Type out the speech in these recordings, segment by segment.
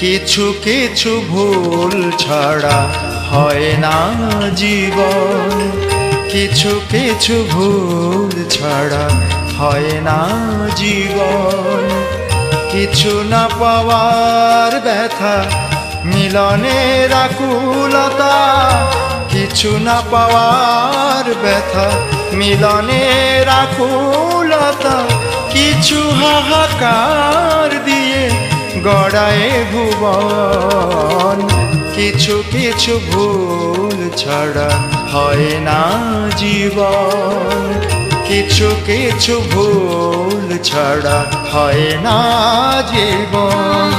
কিছু কিছু ভুল ছাড়া হয় না জীবন, কিছু কিছু ভুল ছাড়া হয় না জীবন। কিছু না পাওয়ার ব্যথা, মিলনের আকুলতা, কিছু না পাওয়ার ব্যথা, মিলনের আকুলতা, কিছু হাহাকার দিয়ে গড়ায় ভুবন। কিছু কিছু ভুল ছাড়া হয় না জীবন, কিছু কিছু ভুল ছাড়া হয় না জীবন।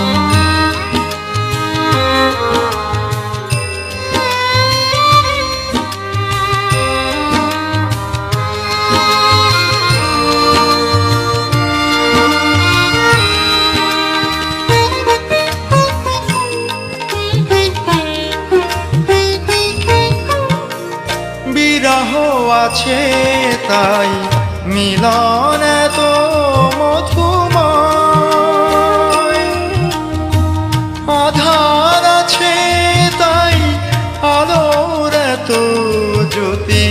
বিরহ আছে তাই মিলন এত মধুময়, আধার আছে তাই আলোর এত জ্যোতি,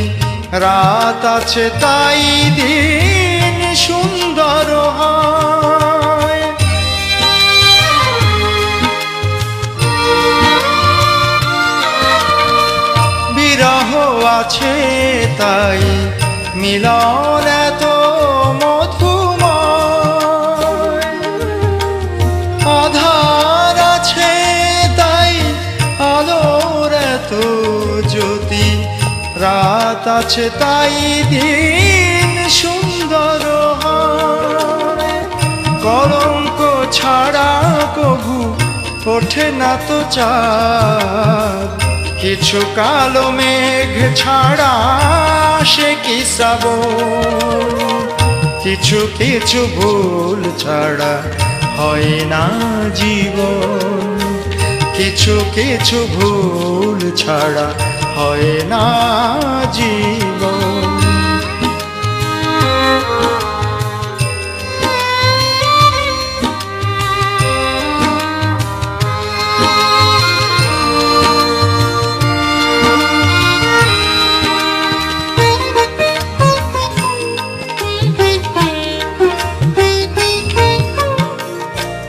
রাত আছে তাই দিন সুন্দর হয়। বিরহ আছে তাই মিলন এত মধুময়, আধার আছে তাই আলোর এত জ্যোতি, রাত আছে তাই দিন সুন্দর হয়। কলঙ্ক ছাড়া কভু ওঠে না তো চাঁদ, কিছু কালো মেঘ ছাড়া সে কি শ্রাবণ। কিছু কিছু ভুল ছাড়া হয় না জীবন, কিছু কিছু ভুল ছাড়া হয় না জীবন।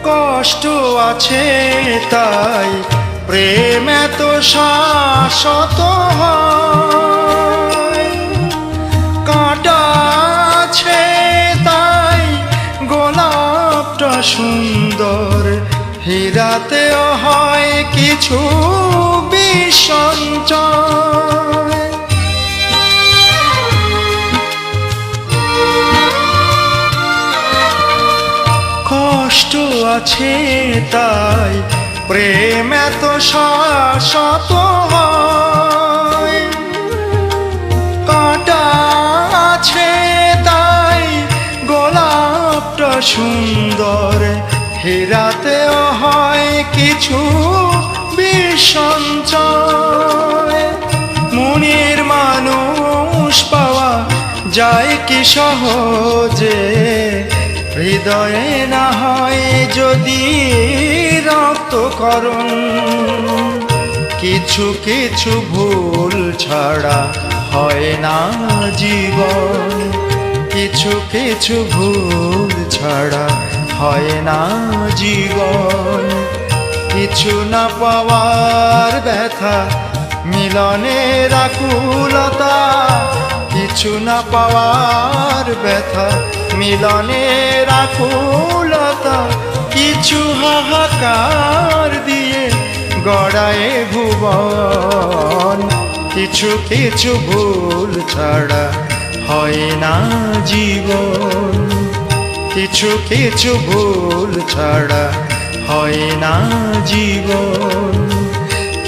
কষ্ট আছে তাই প্রেম এত শাশ্বত হয়, কাঁটা আছে তাই গোলাপটা সুন্দর, হীরাতেও হয় কিছু বিসঞ্চয়। কষ্ট আছে তাই প্রেম এত শাশ্বত হয়, কাঁটা আছে তাই গোলাপটা সুন্দর, হীরাতেও হয় কিছু বিসঞ্চয়। মনের মানুষ পাওয়া যায় কি সহজে, হৃদয়ে না হয় যদি রক্তকরণ। কিছু কিছু ভুল ছাড়া হয় না জীবন, কিছু কিছু ভুল ছাড়া হয় না জীবন। কিছু না পাওয়ার ব্যথা, মিলনের আকুলতা, কিছু না পাওয়ার ব্যথা, মিলনের আকুলতা, কিছু হাহাকার দিয়ে গড়ায় ভুবন। কিছু কিছু ভুল ছাড়া হয় না জীবন, কিছু কিছু ভুল ছাড়া হয় না জীবন,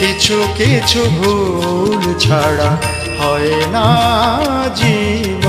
কিছু কিছু ভুল ছাড়া হয় না জীবন।